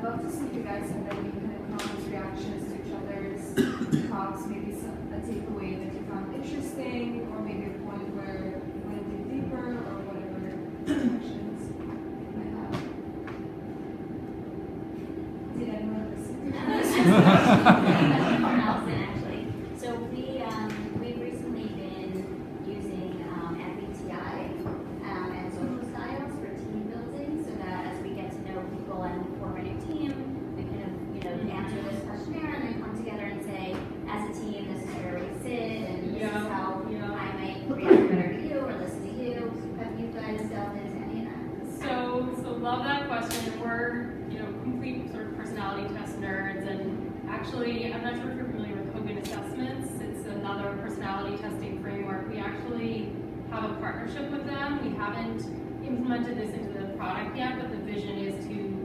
I'd love to see you guys and then we kind of comments, reactions to each other's talks, maybe a takeaway that you found interesting, or maybe a point where you want to dig deeper, or whatever questions you might have. Did anyone listen to this? Allison, actually. So we've recently been using MBTI and social styles for team building, so that as we get to know people and form a new team, we can answer this questionnaire and then come together and say, as a team, this is where we sit, and this is how I might react better to you or listen to you. Have you guys delved into any of that? So love that question. We're complete sort of personality test nerds, and actually, I'm not sure if you're familiar with Hogan Assessments. It's another personality testing framework. We actually have a partnership with them. We haven't implemented this into the product yet, but the vision is to,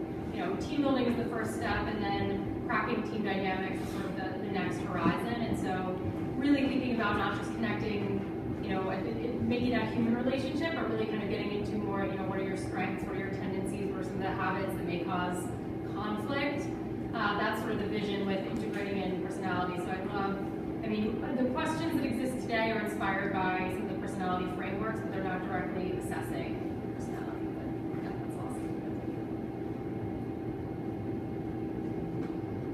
team building is the first step, and then cracking team dynamics is sort of the next horizon. And so really thinking about not just connecting, making that human relationship, but really kind of getting into more, what are your strengths, what are your tendencies, what are some of the habits that may cause conflict. That's sort of the vision with integrating in personality. So the questions that exist today are inspired by some of the personality frameworks, but they're not directly assessing personality. But yeah, that's awesome.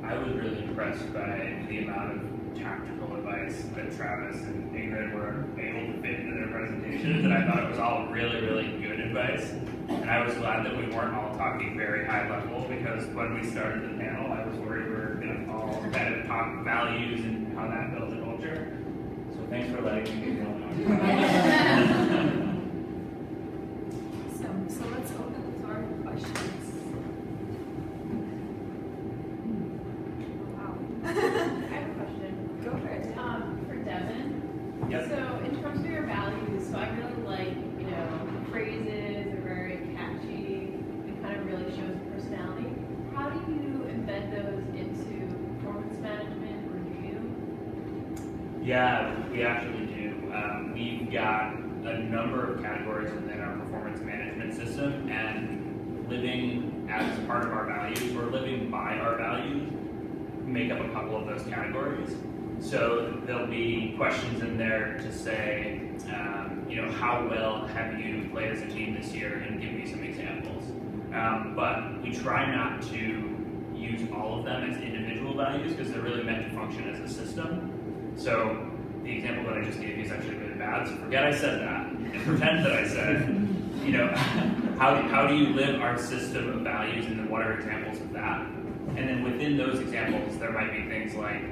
I was really impressed by the amount of tactical advice that Travis and Ingrid were able to fit into their presentations, and I thought it was all really, really good advice. And I was glad that we weren't all talking very high level, because when we started the panel, I was worried we were going to all kind of talk values and how that builds a culture. So thanks for letting me get going on. So let's open the floor for questions. Wow. I have a question. Go for it. For Devin. Yep. So in terms of your values, so I really like, phrases are very catchy and kind of really shows personality. How do you embed those into performance management, or do you? Yeah, we actually do. We've got a number of categories within our performance management system, and living as part of our values, or living by our values, make up a couple of those categories. So there'll be questions in there to say, how well have you played as a team this year, and give me some examples. But we try not to use all of them as individual values, because they're really meant to function as a system. So the example that I just gave you is actually really bad, so forget I said that, and pretend that I said, how do you live our system of values, and then what are examples of that? And then within those examples, there might be things like,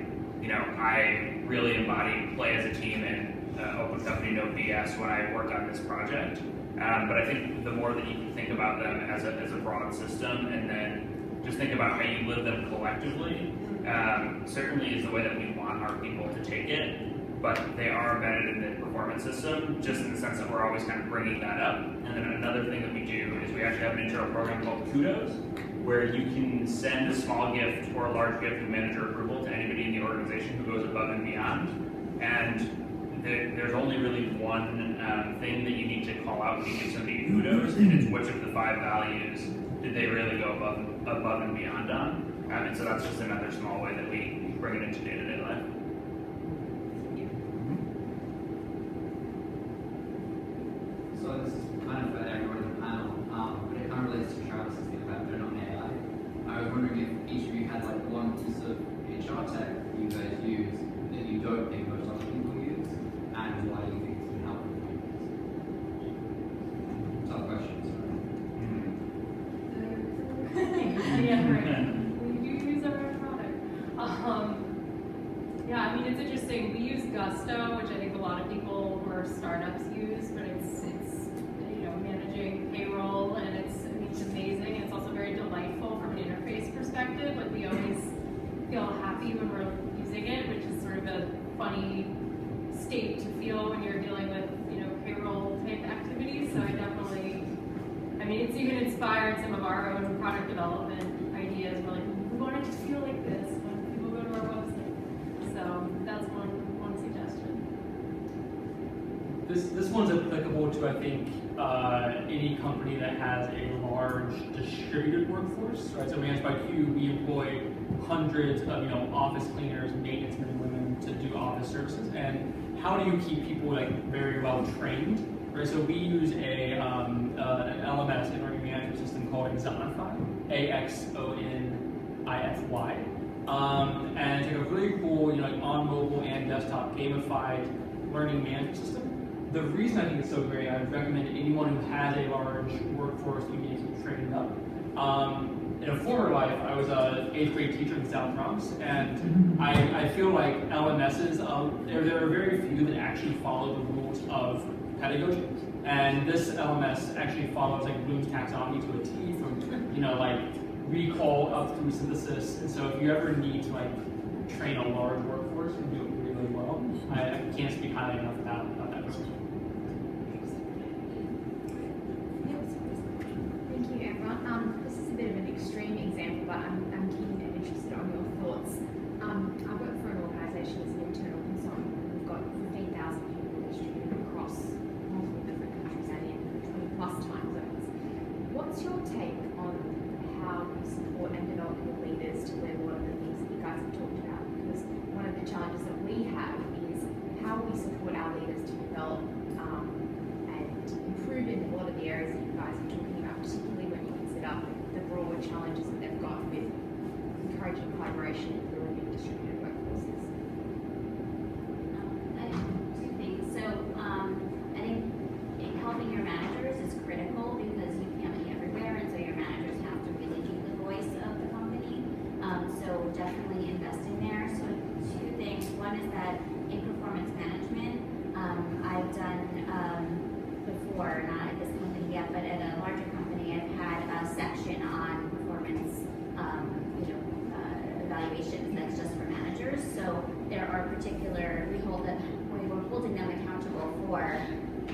I really embody play as a team and open company, no BS when I work on this project. But I think the more that you can think about them as a broad system, and then just think about how you live them collectively, certainly is the way that we want our people to take it. But they are embedded in the performance system, just in the sense that we're always kind of bringing that up. And then another thing that we do is we actually have an internal program called Kudos, where you can send a small gift or a large gift of manager approval to anybody in the organization who goes above and beyond. And there's only really one thing that you need to call out when you give somebody kudos, and it's which of the 5 values did they really go above and beyond on. And so that's just another small way that we bring it into day-to-day life. So this is kind of for everyone in the panel, but it kind of relates to Travis's thing about putting on AI. I was wondering if each of you had like one piece of HR tech that you guys use that you don't think most other people use, and why you think it's been helpful for you. Tough question, sorry. Yeah, right. We do use our own product. It's interesting. We use Gusto, which I think a lot of people who are startups use, but it's managing payroll, and it's amazing. It's also very delightful from an interface perspective. Like, we always feel happy when we're using it, which is sort of a funny state to feel when you're dealing with payroll type activities. So it's even inspired some of our own product development ideas. We're like, we want it to feel like this when people go to our website. So that's one suggestion. This one's applicable to, I think, any company that has a large distributed workforce, right? So Managed by Q, we employ hundreds of office cleaners, maintenance men and women to do office services. And how do you keep people like very well trained, right? So we use an LMS, a learning management system called Axonify, AXONIFY. And it's like a really cool, like on mobile and desktop gamified learning management system. The reason I think it's so great, I would recommend to anyone who has a large workforce that you need to keep training up. In a former life, I was an 8th grade teacher in South Bronx, and I feel like LMSs, there are very few that actually follow the rules of pedagogy. And this LMS actually follows like Bloom's taxonomy to a T, from like recall up through synthesis. And so if you ever need to like train a large workforce and do it really, really well, I can't speak highly enough about that process. Thank you, everyone. This is a bit of an extreme example, but I'm keen and interested on your thoughts. I work for an organisation as an internal consultant. We've got 15,000 people distributed across multiple different countries and in 20+ time zones. What's your take on how you support and develop your leaders to learn a lot of the things that you guys have talked about? Because one of the challenges that we have is how we support our leaders to develop and improve in a lot of the areas that you guys are talking about, particularly when you consider the broader challenges that they've got with encouraging collaboration and building distributed workforces. Two things. So I think helping your managers is critical because you can't be everywhere, and so your managers have to really be the voice of the company. So definitely invest in there. So two things. One is that in performance management, I've done before, not at this company yet, but at a larger company, I've had a section on performance evaluations that's just for managers. So there are particular, we're holding them accountable for,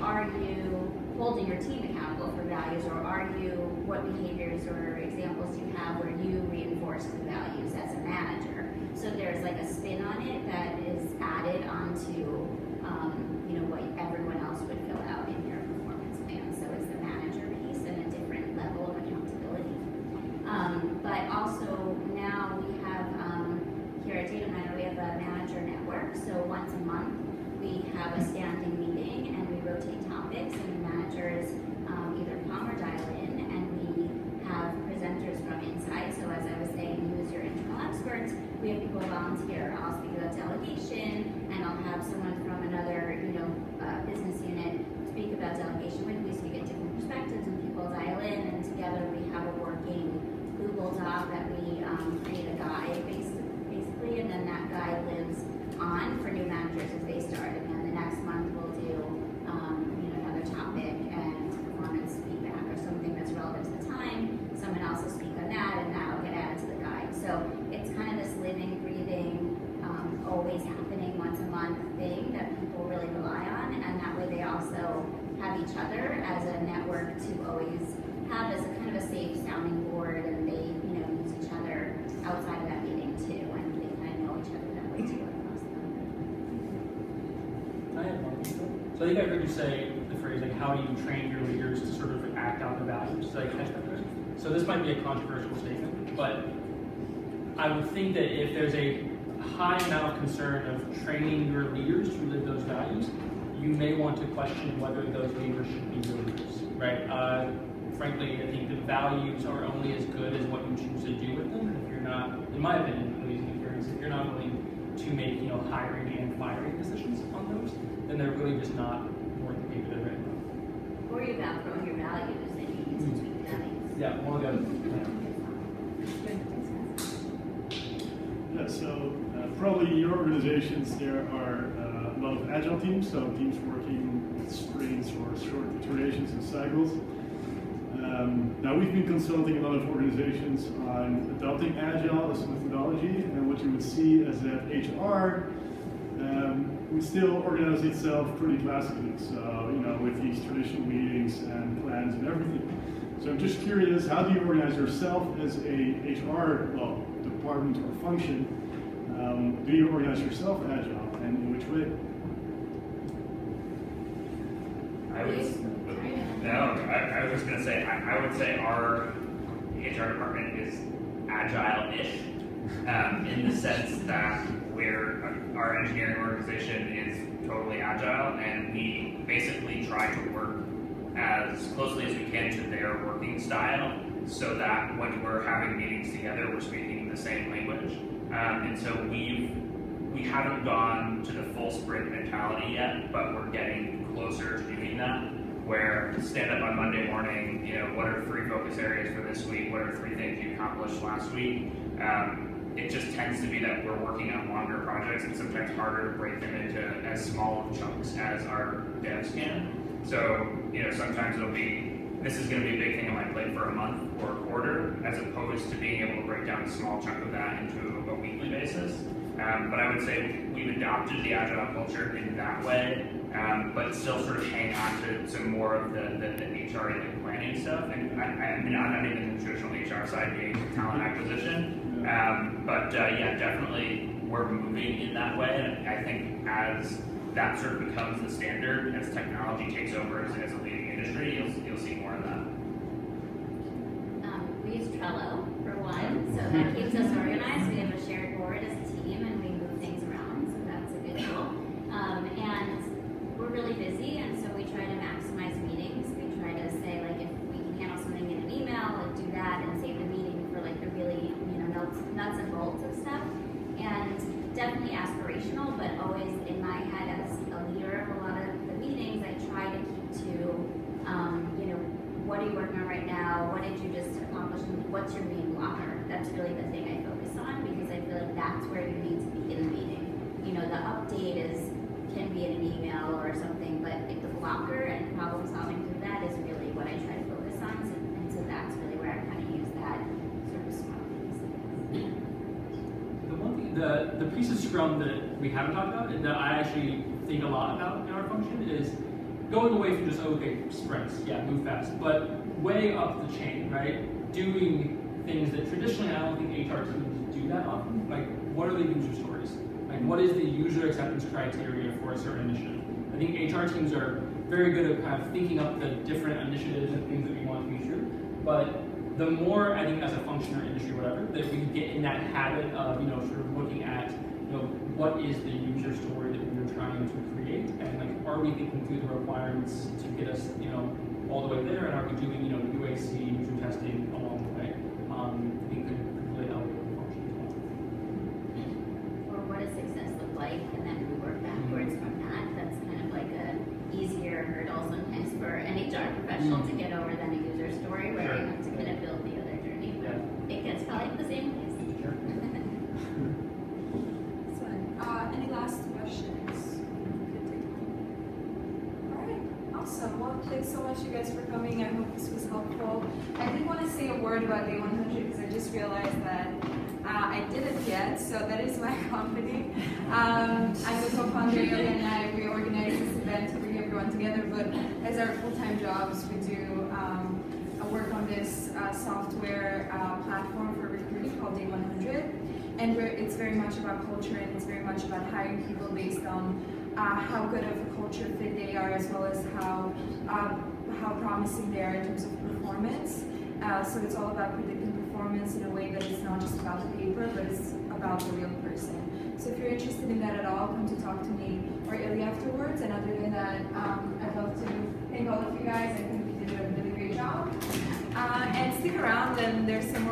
are you holding your team accountable for values, or what behaviors or examples do you have where you reinforce the values as a manager? So there's like a spin on it that is added onto what everyone else would fill out in your performance plan. So it's the manager piece and a different level of accountability. But also now we have, here at Data Miner, we have a manager network. So once a month, we have a standing meeting and we rotate topics, and the managers either come or dial in, and we have presenters from inside. So as I was saying, use your internal experts. We have people volunteer. I'll speak about delegation, and I'll have someone from another, business unit speak about delegation with me, speak at different perspectives, and people dial in, and together we have a working Google Doc that we create a guide basically, and then that guide lives on for new managers as they start, and then the next month we'll do another topic and performance feedback or something that's relevant to the time. Someone else will speak on that, and that'll get added to the guide. So it's kind of this living, breathing, always happening once a month thing that people really rely on, and that way they also have each other as a network to always have as a kind of a safe sounding board, and they use each other outside of that meeting too, and they kind of know each other that way too across the company. I have one. So I think I heard you say the phrase like, how do you train your leaders to sort of act out the values? Did I catch that right? So this might be a controversial statement, but I would think that if there's a high amount of concern of training your leaders to live those values, you may want to question whether those leaders should be your leaders, right? Frankly, I think the values are only as good as what you choose to do with them. And if you're not, in my opinion, at least in experience, if you're not willing to make hiring and firing decisions on those, then they're really just not worth the paper they're written on. Or you've outgrown your values, and you need to tweak the values. Yeah, one of those. Yeah, so probably in your organizations there are a lot of agile teams, so teams working with sprints or short iterations and cycles. Now we've been consulting a lot of organizations on adopting agile as a methodology, and what you would see is that HR would still organize itself pretty classically, so with these traditional meetings and plans and everything. So I'm just curious, how do you organize yourself as a HR department or function? Do you organize yourself agile, and in which way? I would. No, I was just gonna say, I would say our HR department is agile-ish, in the sense that our engineering organization is totally agile, and we basically try to work as closely as we can to their working style, so that when we're having meetings together, we're speaking the same language. And so we haven't gone to the full sprint mentality yet, but we're getting closer to doing that, where stand up on Monday morning, what are 3 focus areas for this week? What are 3 things you accomplished last week? It just tends to be that we're working on longer projects and sometimes harder to break them into as small of chunks as our devs can. So, sometimes it'll be, this is going to be a big thing on my plate for a month or a quarter, as opposed to being able to break down a small chunk of that into a weekly basis. But I would say we've adopted the agile culture in that way, but still sort of hang on to some more of the HR and the planning stuff. And I'm not even the traditional HR side, being talent acquisition. Yeah, definitely we're moving in that way. And I think as that sort of becomes the standard, as technology takes over as a leading industry, you'll see more of that. We use Trello for one, so that keeps us organized. We have a shared board as a team, and we move things around, so that's a good tool. And we're really busy, and so we try to maximize meetings. We try to say, like, if we can handle something in an email, like, do that and save the meeting for, like, the really, nuts and bolts of stuff. And definitely aspirational, but always in my head as a leader of a lot of the meetings, I try to keep to, what are you working on right now? What did you just accomplish? What's your main blocker? That's really the thing I focus on, because I feel like that's where you need to be in the meeting. The update can be in an email or something, but if the blocker and problem solving through that is really what I try to focus on. And so that's really where I kind of use that sort of smart piece. The one thing, the piece of Scrum that we haven't talked about, and that I actually think a lot about in our function, is going away from just, sprints, move fast, but way up the chain, right? Doing things that traditionally I don't think HR teams do that often. Like, what are the user stories? Like, what is the user acceptance criteria for a certain initiative? I think HR teams are very good at kind of thinking up the different initiatives and things that we want to be true, but the more, I think, as a function or industry, whatever, that we get in that habit of, sort of looking at, what is the user story that we're trying to create, and like, are we thinking through the requirements to get us, all the way there, and are we doing, UAC, user testing along the way? I think could really elevate the function as well. Or what does success look like, and then we work backwards from that. That's kind of like a easier hurdle sometimes for an HR professional to get over than a user story, where you have to kind of build the other journey. But it gets probably the same place. Any last questions? Alright, awesome. Well, thanks so much, you guys, for coming. I hope this was helpful. I did want to say a word about Day 100 because I just realized that I didn't yet, so that is my company. I'm the co-founder, Ilya and we organize this event to bring everyone together, but as our full-time jobs, we do work on this software platform for recruiting called Day 100. And it's very much about culture, and it's very much about hiring people based on how good of a culture fit they are, as well as how promising they are in terms of performance. So it's all about predicting performance in a way that it's not just about the paper, but it's about the real person. So if you're interested in that at all, come to talk to me or Ilya afterwards. And other than that, I'd love to thank all of you guys. I think you did a really great job. And stick around, and there's some more